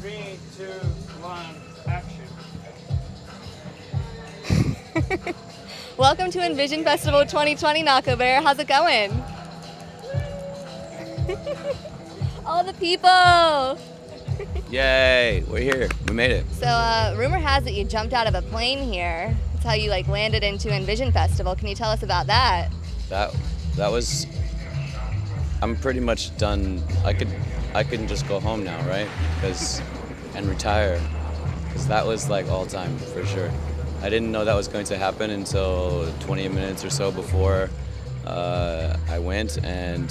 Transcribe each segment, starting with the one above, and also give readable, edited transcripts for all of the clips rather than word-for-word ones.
3, 2, 1, action. Welcome to Envision Festival 2020, Nahko Bear. How's it going? All the people! Yay, we're here. We made it. So, rumor has it you jumped out of a plane here. That's how you landed into Envision Festival. Can you tell us about that? That was. I'm pretty much done. I couldn't just go home now, right? And retire, because that was all time for sure. I didn't know that was going to happen until 20 minutes or so before I went, and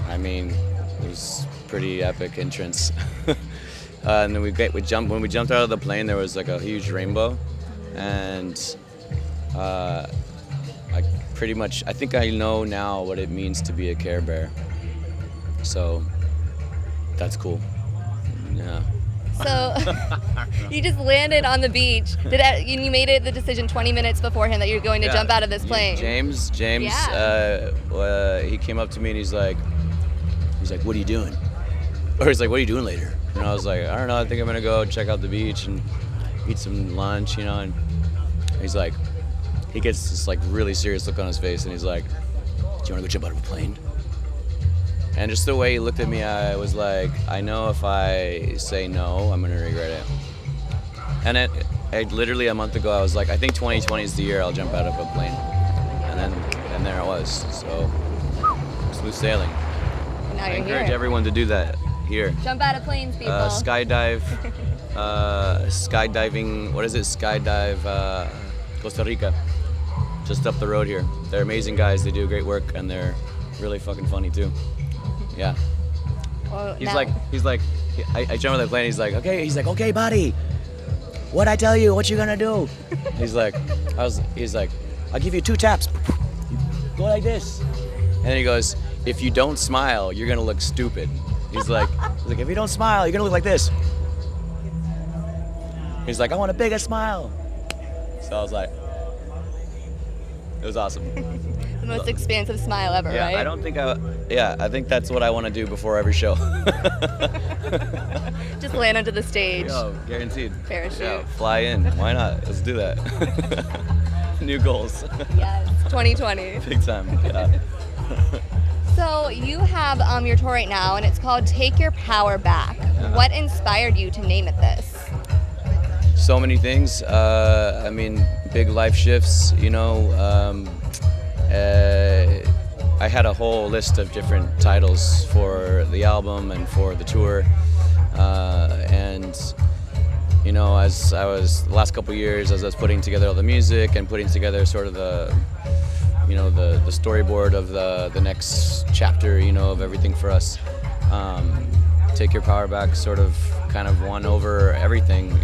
it was pretty epic entrance. And then when we jumped out of the plane, there was a huge rainbow, and I think I know now what it means to be a Care Bear. So that's cool. Yeah. So you just landed on the beach. You made the decision 20 minutes beforehand that you're going to jump out of this plane? James, Yeah. He came up to me and he's like, what are you doing? Or he's like, what are you doing later? And I was like, I don't know, I think I'm gonna go check out the beach and eat some lunch, and he's like, he gets this really serious look on his face, and he's like, do you wanna go jump out of a plane? And just the way he looked at me, I was like, I know if I say no, I'm gonna regret it. And literally a month ago, I was like, I think 2020 is the year I'll jump out of a plane. And there it was. So smooth sailing. And now I you're encourage here. everyone to do that here. Jump out of planes, people. Skydive, skydiving. What is it? Skydive, Costa Rica. Just up the road here. They're amazing guys. They do great work, and they're really fucking funny too. Yeah. Well, I jump on the plane. He's like, okay, buddy. What'd I tell you? What you gonna do? He's like, I'll give you 2 taps. You go like this. And then he goes, if you don't smile, you're gonna look stupid. He's like, if you don't smile, you're gonna look like this. He's like, I want a bigger smile. So I was like, it was awesome. The most expansive smile ever, Yeah, right? I think that's what I want to do before every show. Just land onto the stage. Yo, guaranteed. Parachute. Yeah, fly in. Why not? Let's do that. New goals. Yes, 2020. Big time. Yeah. So you have your tour right now, and it's called Take Your Power Back. Yeah. What inspired you to name it this? So many things. Big life shifts. I had a whole list of different titles for the album and for the tour, as I was the last couple of years, as I was putting together all the music and putting together sort of the storyboard of the next chapter, of everything for us. Take Your Power Back sort of kind of won over everything,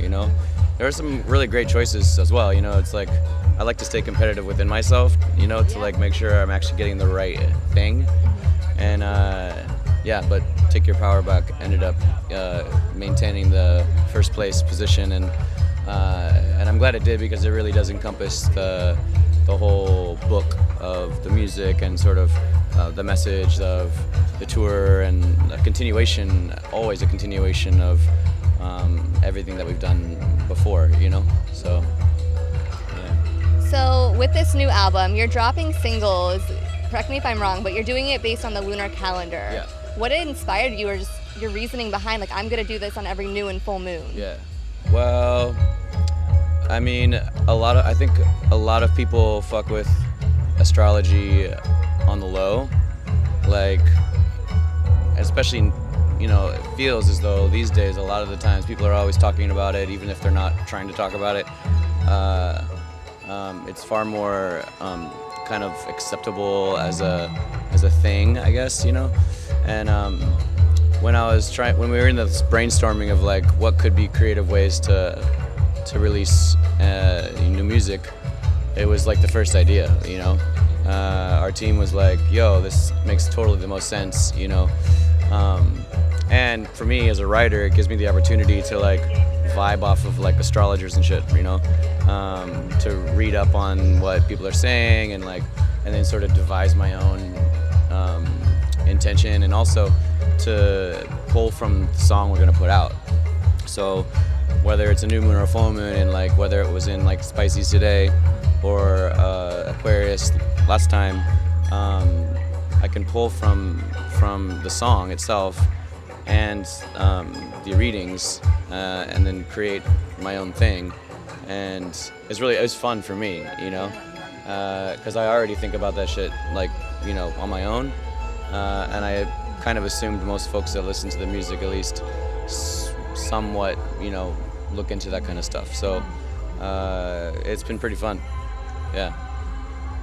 There are some really great choices as well, it's like I like to stay competitive within myself, to make sure I'm actually getting the right thing. And but Take Your Power Back ended up maintaining the first place position, and I'm glad it did, because it really does encompass the whole book of the music and sort of the message of the tour, and always a continuation of everything that we've done before, so yeah. So with this new album, you're dropping singles, correct me if I'm wrong, but you're doing it based on the Lunar Calendar. Yeah. What inspired you, or just your reasoning behind, I'm going to do this on every new and full moon? Yeah. Well, I think a lot of people fuck with astrology on the low, especially, it feels as though these days, a lot of the times, people are always talking about it, even if they're not trying to talk about it. It's far more kind of acceptable as a thing, I guess, And when we were in this brainstorming of what could be creative ways to release new music, it was the first idea, Our team was like, yo, this makes totally the most sense, And for me as a writer, it gives me the opportunity to vibe off of astrologers and shit, to read up on what people are saying and then sort of devise my own intention, and also to pull from the song we're gonna put out. So whether it's a new moon or a full moon, and like whether it was in like Spices today or Aquarius last time, I can pull from the song itself and the readings, and then create my own thing. And it was fun for me, you know, because I already think about that shit like, you know, on my own, and I kind of assumed most folks that listen to the music at least somewhat, you know, look into that kind of stuff. So it's been pretty fun. Yeah.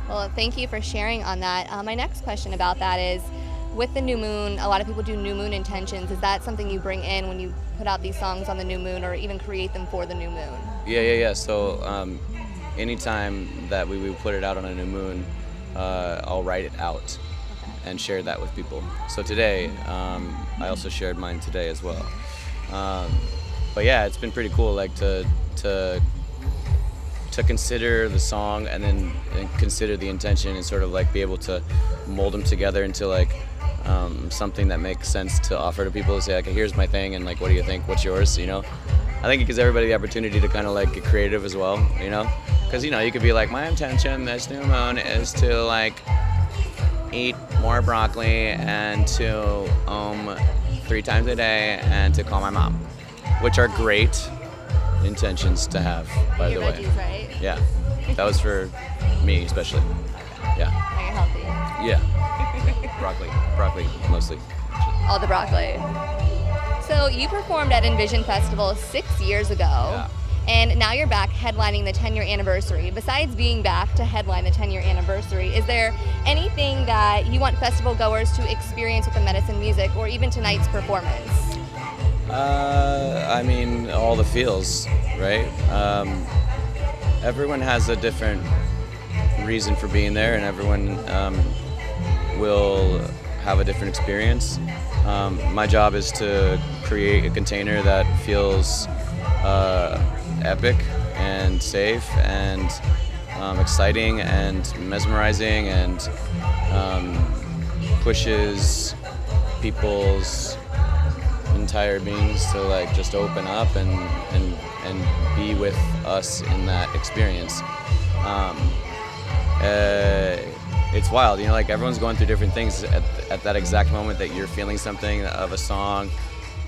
Well, thank you for sharing on that. My next question about that is, with the new moon, a lot of people do new moon intentions. Is that something you bring in when you put out these songs on the new moon, or even create them for the new moon? Yeah. So anytime that we put it out on a new moon, I'll write it out and share that with people. So today, I also shared mine today as well. But yeah, it's been pretty cool, like to consider the song and then consider the intention and sort of like be able to mold them together into like something that makes sense to offer to people, to say like, here's my thing, and like, what do you think? What's yours? You know, I think it gives everybody the opportunity to kind of like get creative as well, you know, because you know, you could be like, my intention this new moon is to like eat more broccoli and to 3 times a day and to call my mom, which are great intentions to have, by the way. Veggies, right? Yeah, that was for me especially. Yeah. Now you're healthy. Yeah. broccoli mostly. All the broccoli. So you performed at Envision Festival 6 years ago. Yeah. And now you're back headlining the 10-year anniversary. Besides being back to headline the 10-year anniversary, is there anything that you want festival goers to experience with the Medicine music, or even tonight's performance? I mean, all the feels, right? Everyone has a different reason for being there, and everyone will have a different experience. My job is to create a container that feels epic and safe and exciting and mesmerizing, and pushes people's entire beings to like just open up and be with us in that experience. It's wild, you know, like everyone's going through different things at that exact moment that you're feeling something of a song,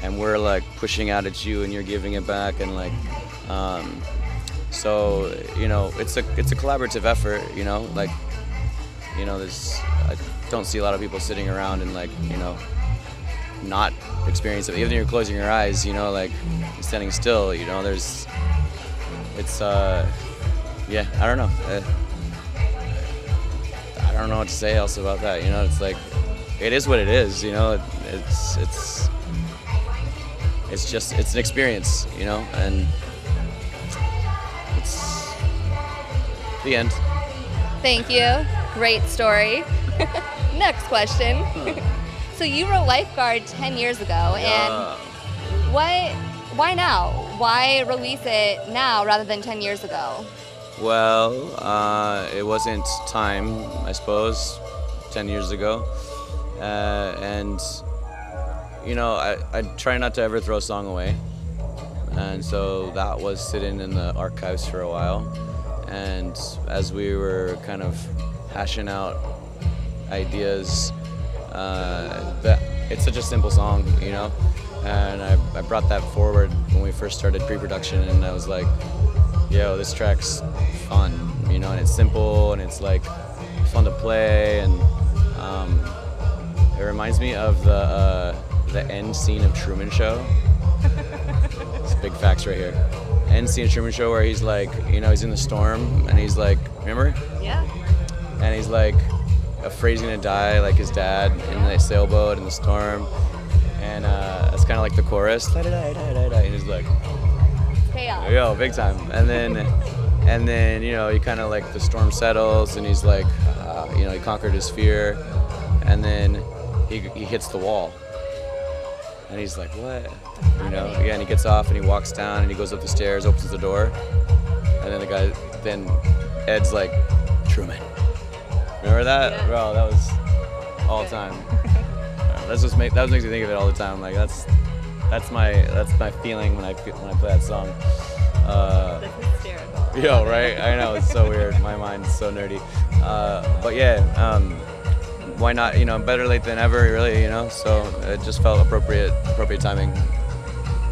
and we're like pushing out at you and you're giving it back, and like so, you know, it's a collaborative effort, you know, like, you know, I don't see a lot of people sitting around and like, you know, not experience it. Even if you're closing your eyes, you know, like standing still, you know, yeah, I don't know. I don't know what to say else about that, you know. It's like, it is what it is, you know. It's an experience, you know, and it's the end. Thank you. Great story. Next question. So you wrote Lifeguard 10 years ago, and why now? Why release it now rather than 10 years ago? Well, it wasn't time, I suppose, 10 years ago. And, you know, I try not to ever throw a song away. And so that was sitting in the archives for a while. And as we were kind of hashing out ideas, that it's such a simple song, you know, and I brought that forward when we first started pre-production, and I was like, yo, this track's fun, you know, and it's simple, and it's like fun to play, and it reminds me of the end scene of Truman Show. It's big facts right here. End scene of Truman Show where he's like, you know, he's in the storm, and he's like, remember? Yeah. And he's like afraid he's gonna die, like his dad in the sailboat in the storm, and it's kind of like the chorus, and he's like, Chaos. yo, big time. And then you know, he kind of like the storm settles, and he's like, you know, he conquered his fear, and then he hits the wall, and he's like, what? You know, yeah, and he gets off and he walks down and he goes up the stairs, opens the door, and then Ed's like, Truman. Remember that? Yeah. Bro, that was all time. that makes me think of it all the time. Like that's my feeling when I play that song. That's hysterical. Yo, right? I know, it's so weird. My mind's so nerdy. But yeah, why not? You know, better late than ever, really. You know, so it just felt appropriate timing.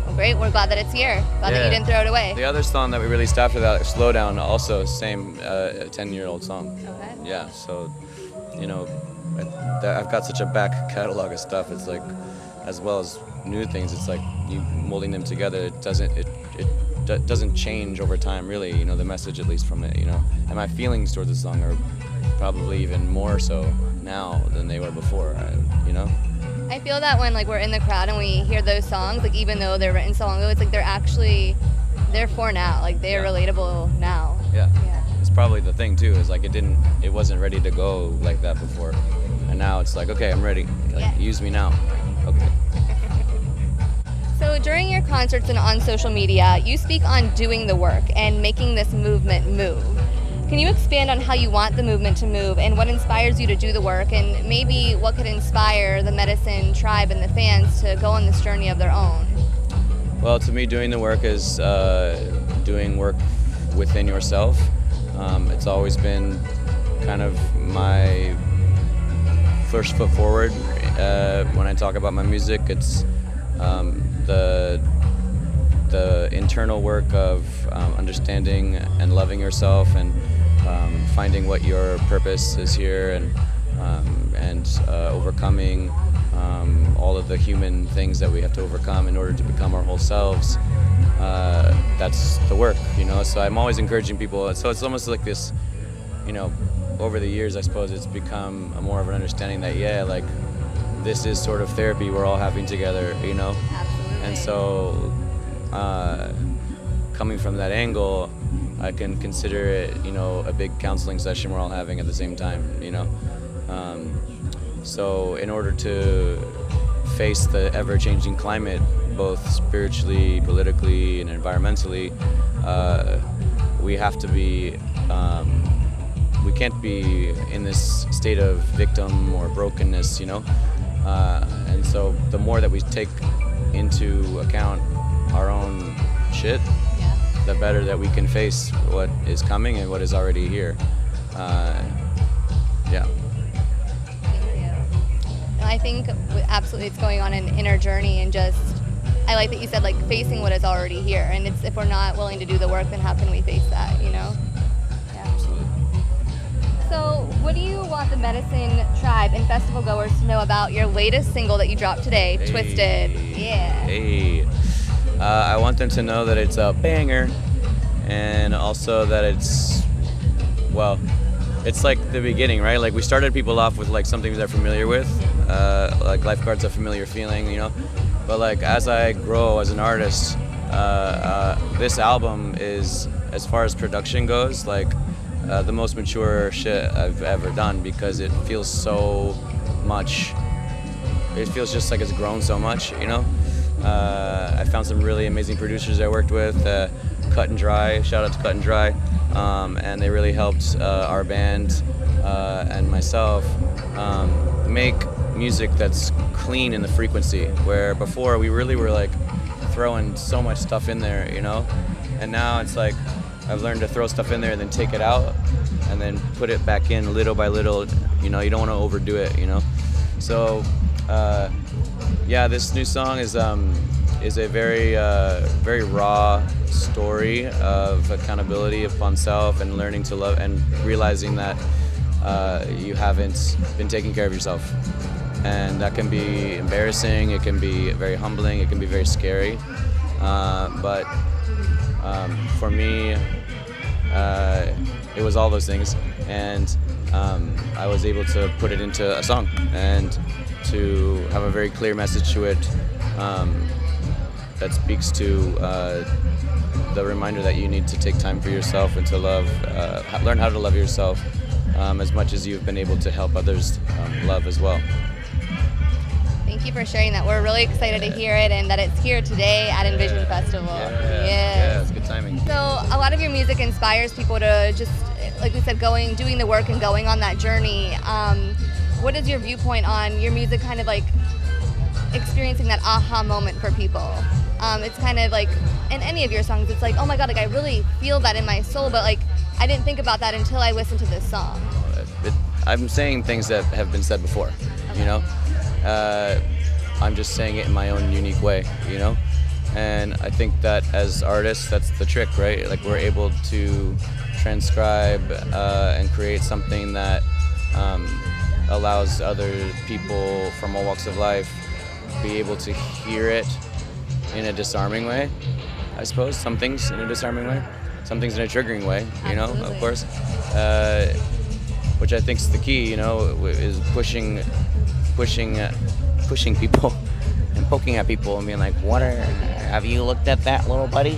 Well, great. We're glad that it's here. Glad that you didn't throw it away. The other song that we released after that, Slow Down, also same 10-year-old song. Okay. Yeah, so, you know, I've got such a back catalog of stuff. It's like, as well as new things, it's like you molding them together. It doesn't change over time, really. You know, the message, at least from it. You know, and my feelings towards the song are probably even more so now than they were before. You know. I feel that when like we're in the crowd and we hear those songs, like even though they're written so long ago, it's like they're for now. Like they're relatable now. Yeah. It's probably the thing too, is like it wasn't ready to go like that before, and now it's like, okay, I'm ready. Like, use me now. Okay. So during your concerts and on social media, you speak on doing the work and making this movement move. Can you expand on how you want the movement to move and what inspires you to do the work, and maybe what could inspire the Medicine tribe and the fans to go on this journey of their own? Well, to me, doing the work is doing work within yourself. It's always been kind of my first foot forward when I talk about my music. It's the internal work of understanding and loving yourself and finding what your purpose is here and overcoming all of the human things that we have to overcome in order to become our whole selves. That's the work, you know. So I'm always encouraging people. So it's almost like this, you know, over the years, I suppose it's become more of an understanding that, like, this is sort of therapy we're all having together, you know. Absolutely. And so coming from that angle, I can consider it, you know, a big counseling session we're all having at the same time, you know. So in order to face the ever-changing climate, both spiritually, politically, and environmentally, we have to be, we can't be in this state of victim or brokenness, you know. And so the more that we take into account our own shit, the better that we can face what is coming and what is already here. Yeah. Thank you. And I think absolutely it's going on an inner journey, and just, I like that you said, like, facing what is already here. And it's, if we're not willing to do the work, then how can we face that, you know? Yeah. Absolutely. So what do you want the Medicine tribe and festival goers to know about your latest single that you dropped today, Hey. Twisted? Yeah. Hey. I want them to know that it's a banger, and also that it's, well, it's like the beginning, right? Like, we started people off with like something they're familiar with, like Lifeguards, a familiar feeling, you know. But like, as I grow as an artist, this album is, as far as production goes, like the most mature shit I've ever done, because it feels so much. It feels just like it's grown so much, you know. I found some really amazing producers I worked with, Cut and Dry, shout out to Cut and Dry, and they really helped our band and myself make music that's clean in the frequency, where before we really were like throwing so much stuff in there, you know, and now it's like I've learned to throw stuff in there and then take it out and then put it back in little by little, you know. You don't want to overdo it, you know. So yeah, this new song is a very very raw story of accountability upon self and learning to love and realizing that you haven't been taking care of yourself, and that can be embarrassing, it can be very humbling, it can be very scary, but for me it was all those things, and I was able to put it into a song and to have a very clear message to it that speaks to the reminder that you need to take time for yourself and to love, learn how to love yourself as much as you've been able to help others love as well. Thank you for sharing that. We're really excited to hear it, and that it's here today at Envision Festival. Yeah, it's good timing. So a lot of your music inspires people to just, like we said, doing the work and going on that journey. What is your viewpoint on your music kind of like experiencing that aha moment for people. It's kind of like in any of your songs, it's like, oh my God, like I really feel that in my soul, but like I didn't think about that until I listened to this song. I'm saying things that have been said before, you know. I'm just saying it in my own unique way, you know. And I think that as artists, that's the trick, right? Like we're able to transcribe and create something that allows other people from all walks of life be able to hear it in a disarming way, I suppose. Some things in a disarming way, some things in a triggering way, you know, Absolutely. of course. Which I think is the key, you know, is pushing people and poking at people and being like, have you looked at that, little buddy?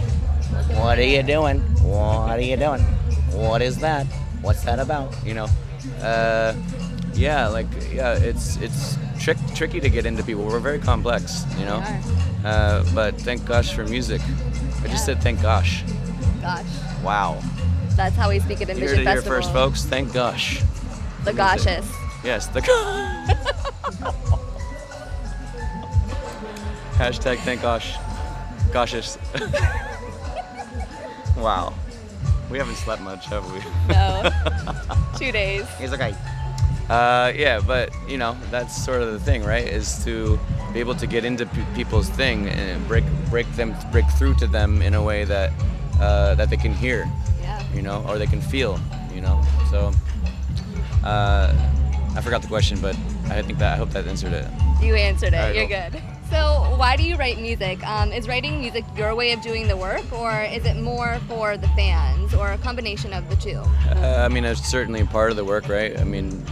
What are you doing? What are you doing? What is that? What's that about? You know, it's tricky to get into people. We're very complex, you know. But thank gosh for music. I just said thank gosh. Gosh. Wow. That's how we speak at You Envision heard it here Festival. first, folks. Thank gosh. The goshes. Yes, the hashtag thank gosh. Goshes. Wow. We haven't slept much, have we? No. 2 days. He's okay. Yeah, but you know, that's sort of the thing, right? Is to be able to get into people's thing and break through to them in a way that that they can hear, Yeah. you know, or they can feel, you know. So I forgot the question, but I hope that answered it. You answered it. All right, You're cool. good. So why do you write music? Is writing music your way of doing the work, or is it more for the fans, or a combination of the two? I mean, it's certainly part of the work, right? I mean,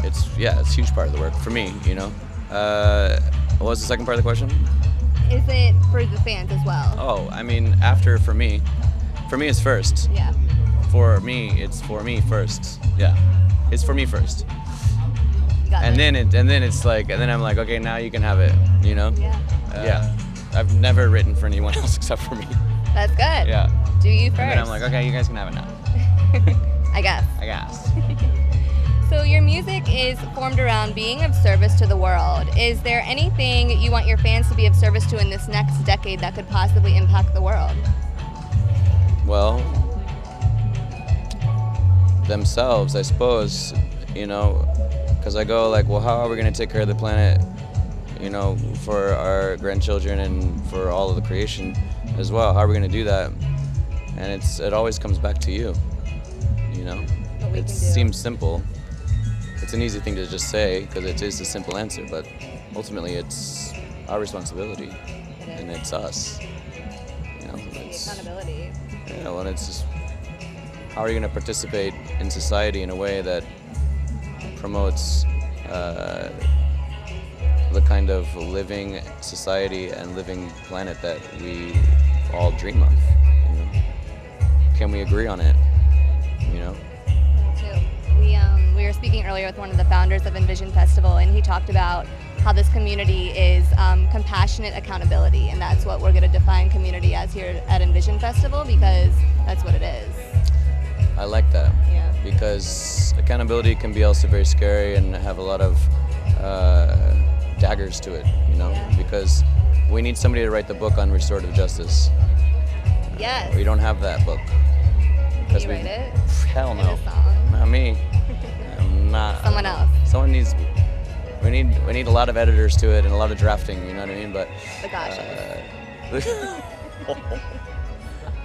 it's a huge part of the work for me, you know. What was the second part of the question? Is it for the fans as well? Oh, I mean, for me it's first. Yeah. For me, it's for me first. Yeah, it's for me first. You got And it. then it's like, and then I'm like, okay, now you can have it, you know? Yeah. Yeah. I've never written for anyone else except for me. That's good. Yeah. Do you first? And then I'm like, okay, you guys can have it now. I guess. I guess. So your music is formed around being of service to the world. Is there anything you want your fans to be of service to in this next decade that could possibly impact the world? Well, themselves, I suppose, you know, because I go like, well, how are we going to take care of the planet, you know, for our grandchildren and for all of the creation as well? How are we going to do that? And it always comes back to you, you know? What we It can do. seems simple. It's an easy thing to just say because it is a simple answer, but ultimately it's our responsibility It is. and it's us. You know, The it's, accountability. yeah, well, it's just how are you going to participate in society in a way that promotes the kind of living society and living planet that we all dream of? You know? Can we agree on it? You know? Too. We were speaking earlier with one of the founders of Envision Festival, and he talked about how this community is compassionate accountability, and that's what we're going to define community as here at Envision Festival, because that's what it is. I like that. Yeah. Because accountability can be also very scary and have a lot of daggers to it, you know? Yeah. Because we need somebody to write the book on restorative justice. Yes. We don't have that book. Can you write it? Hell In no. a song? Not me. I'm not. Someone else. Someone needs. We need a lot of editors to it and a lot of drafting. You know what I mean? But The goshes.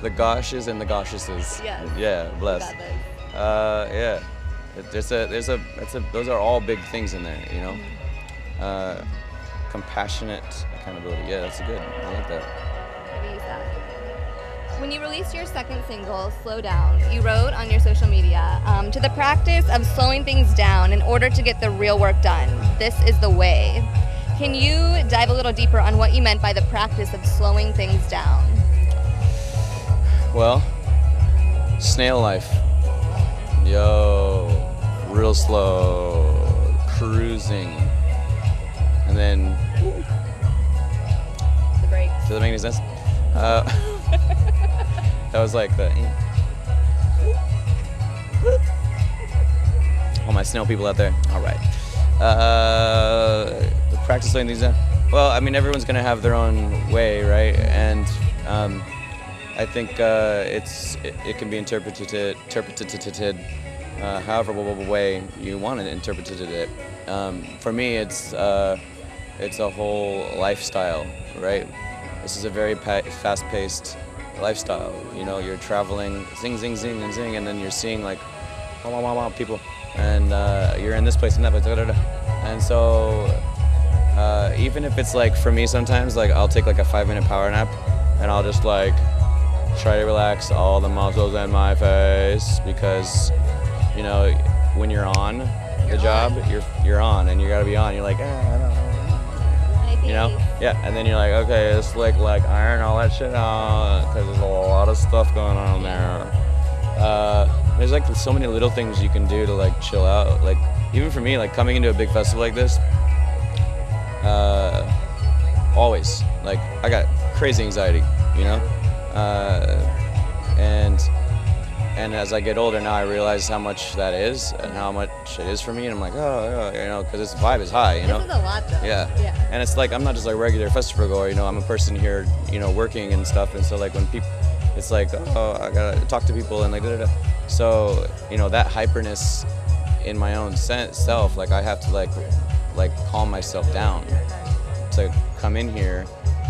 the goshes and the gosheses. Yes. Yeah. Bless. Got this. Yeah. Those are all big things in there. You know. Compassionate accountability. Yeah, that's good. I like that. How do you use that? When you released your second single, Slow Down, you wrote on your social media, to the practice of slowing things down in order to get the real work done. This is the way. Can you dive a little deeper on what you meant by the practice of slowing things down? Well, snail life. Yo, real slow, cruising. And then, The breaks. does that make any sense? That was like the. All my snail people out there. All right. The practice slowing things down. Well, I mean, everyone's gonna have their own way, right? And I think it can be interpreted however way you want it interpreted it. For me, it's a whole lifestyle, right? This is a very fast-paced lifestyle. You know, you're traveling, zing, zing, zing, and zing, and then you're seeing like, wow, people, and you're in this place and that place, and so even if it's like, for me sometimes, like I'll take like a 5-minute power nap, and I'll just like try to relax all the muscles in my face, because you know, when you're on the job, you're on, and you gotta be on. You're like, you know, yeah, and then you're like, okay, let's like iron all that shit out, because there's a lot of stuff going on there. There's like so many little things you can do to like chill out. Like even for me, like coming into a big festival like this, always like I got crazy anxiety, you know, and as I get older now, I realize how much that is and how much it is for me. And I'm like, oh, you know, because this vibe is high, you know. This is a lot, though. Yeah. And it's like, I'm not just like regular festival goer, you know, I'm a person here, you know, working and stuff. And so like when people, it's like, oh, I gotta talk to people and like, da-da-da. So, you know, that hyperness in my own self, like I have to like calm myself down to come in here,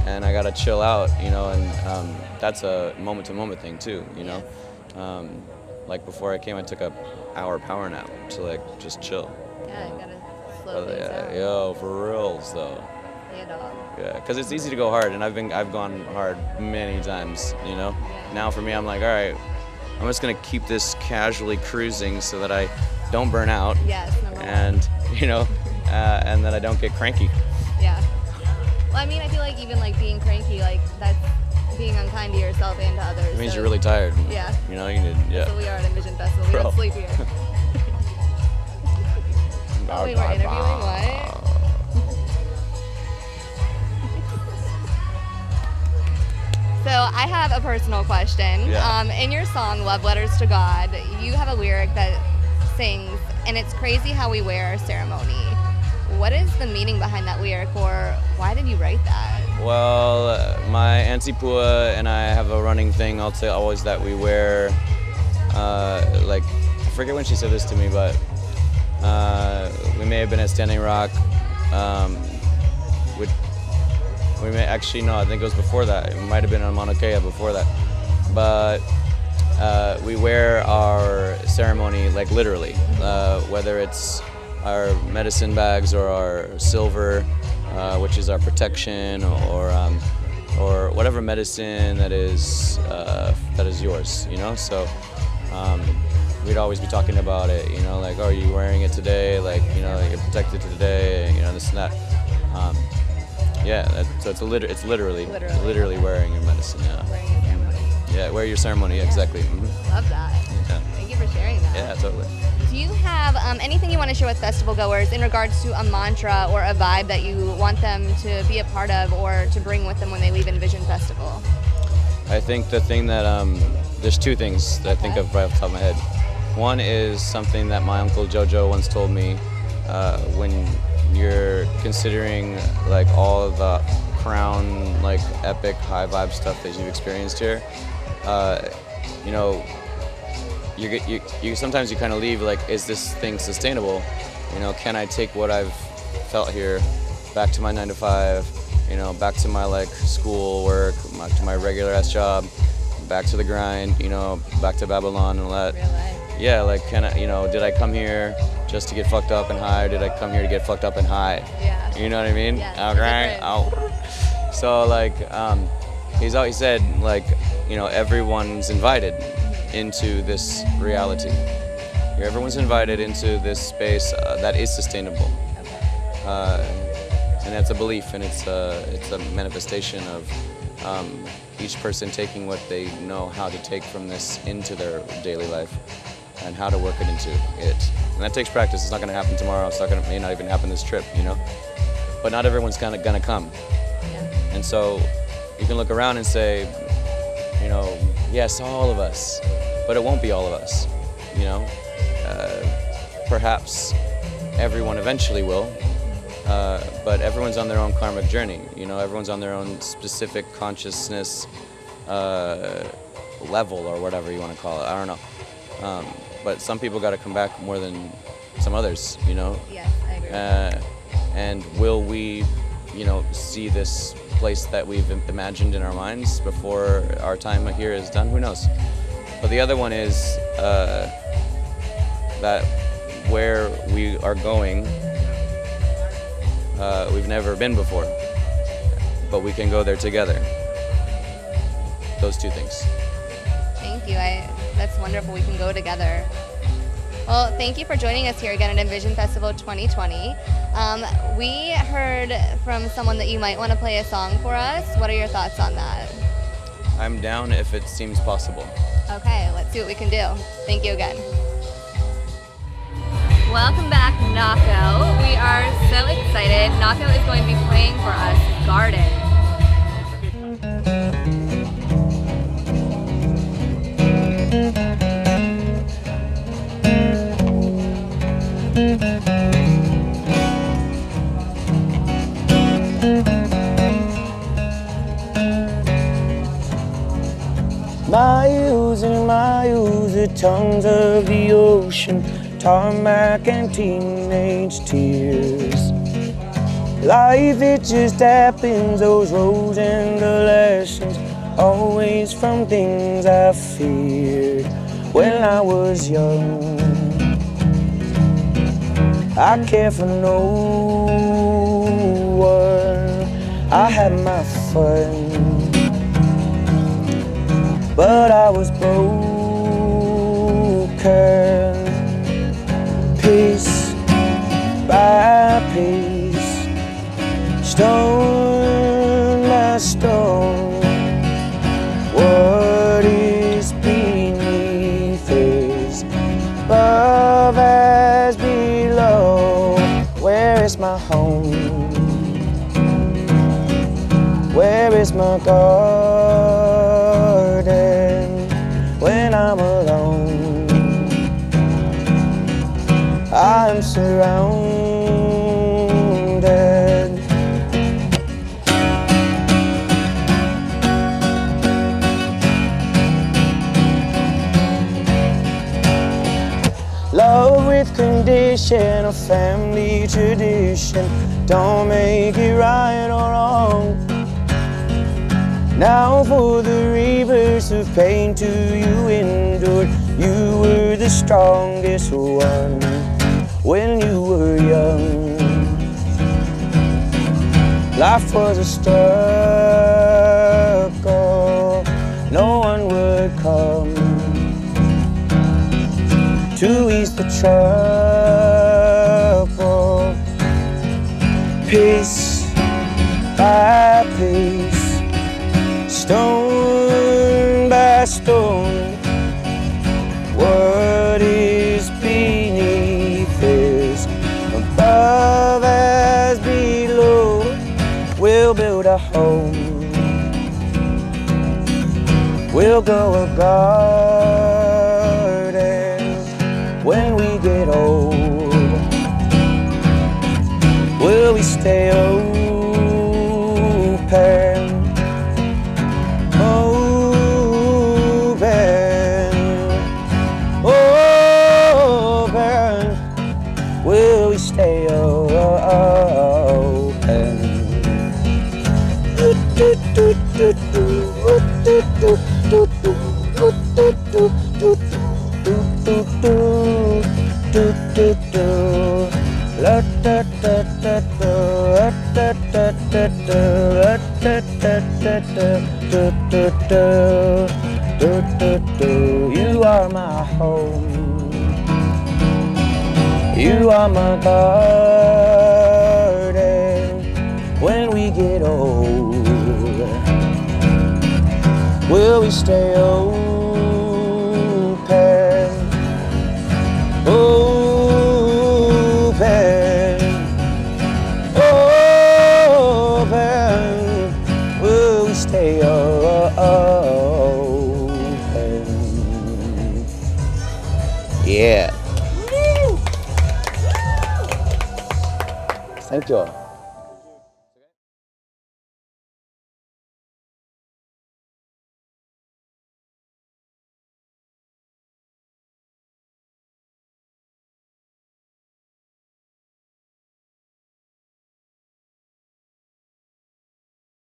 and I gotta chill out, you know, and that's a moment-to-moment thing too, you know. Like before I came, I took a hour power nap to like just chill. Yeah, you gotta slow things down. Yo, for reals though. Yeah, dog. Yeah, because it's easy to go hard, and I've gone hard many times, you know. Yeah. Now for me, I'm like, all right, I'm just gonna keep this casually cruising so that I don't burn out. Yes, number one. And you know, and that I don't get cranky. Yeah. Well, I mean, I feel like even like being cranky, like that's being unkind to yourself and to others. It means so, you're really tired. Yeah. You know, you need, yeah. So we are at Envision Festival. We Bro. don't sleep here. Oh, wait, we're interviewing what? So I have a personal question. Yeah. In your song, Love Letters to God, you have a lyric that sings, and it's crazy how we wear our ceremony. What is the meaning behind that lyric, or why did you write that? Well, my Auntie Pua and I have a running thing, I'll say always, that we wear, like, I forget when she said this to me, but we may have been at Standing Rock. We may actually, no, I think it was before that. It might have been on Mauna Kea before that. But we wear our ceremony like literally, whether it's our medicine bags or our silver, which is our protection, or whatever medicine that is yours, you know. So we'd always be talking about it, you know, like, oh, are you wearing it today? Like, you know, you're protected today, you know, this and that. Yeah, so it's literally wearing your medicine. Yeah. Wearing your ceremony. Yeah, wear your ceremony. Yeah. Exactly. Mm-hmm. Love that. Yeah. Thank you for sharing that. Yeah, totally. Do you have anything you want to share with festival goers in regards to a mantra or a vibe that you want them to be a part of or to bring with them when they leave Envision Festival? I think the thing that there's two things that I think of right off the top of my head. One is something that my uncle Jojo once told me when you're considering like all of the crown, like epic high vibe stuff that you've experienced here. You know, you sometimes you kind of leave like, is this thing sustainable? You know, can I take what I've felt here back to my 9 to 5? You know, back to my like school work, back to my regular ass job, back to the grind. You know, back to Babylon and all that. Real life. Yeah, like, can I? You know, did I come here just to get fucked up and high, or did I come here to get fucked up and high? Yeah. You know what I mean? Yeah, Okay. Oh. So like, he said like, you know, everyone's invited into this reality. Everyone's invited into this space that is sustainable. And that's a belief, and it's a manifestation of each person taking what they know how to take from this into their daily life, and how to work it into it. And that takes practice. It's not going to happen tomorrow. It's may not even happen this trip, you know. But not everyone's going to come. Yeah. And so you can look around and say, you know, yes, all of us, but it won't be all of us, you know. Perhaps everyone eventually will, but everyone's on their own karmic journey. You know, everyone's on their own specific consciousness level or whatever you want to call it. I don't know. But some people got to come back more than some others, you know? Yes, I agree. And will we, you know, see this place that we've imagined in our minds before our time here is done? Who knows? But the other one is that where we are going, we've never been before, but we can go there together. Those two things. Thank you. That's wonderful. We can go together. Well, thank you for joining us here again at Envision Festival 2020. We heard from someone that you might want to play a song for us. What are your thoughts on that? I'm down if it seems possible. Okay, let's see what we can do. Thank you again. Welcome back, Nahko. We are so excited. Nahko is going to be playing for us Garden. Miles and miles, the tongues of the ocean, tarmac and teenage tears. Life, it just happens, those roads and the lessons, always from things I feared when I was young. I cared for no one, I had my fun, but I was broken, piece by piece, stone by stone. What is beneath is above as below. Where is my home? Where is my garden when I'm alone? I'm surrounded. Love with condition, a family tradition, don't make it right or wrong. Now for the reverse of pain to you endured, you were the strongest one when you were young. Life was a struggle, no one would come to ease the trouble. Piece by piece, stone by stone, what is beneath is above as below. We'll build a home, we'll grow a garden when we get old. Will we stay open? Will we stay open? You are my home, you are my garden when we get old. Will we stay open? Open, open. Will we stay open? Yeah. Thank you.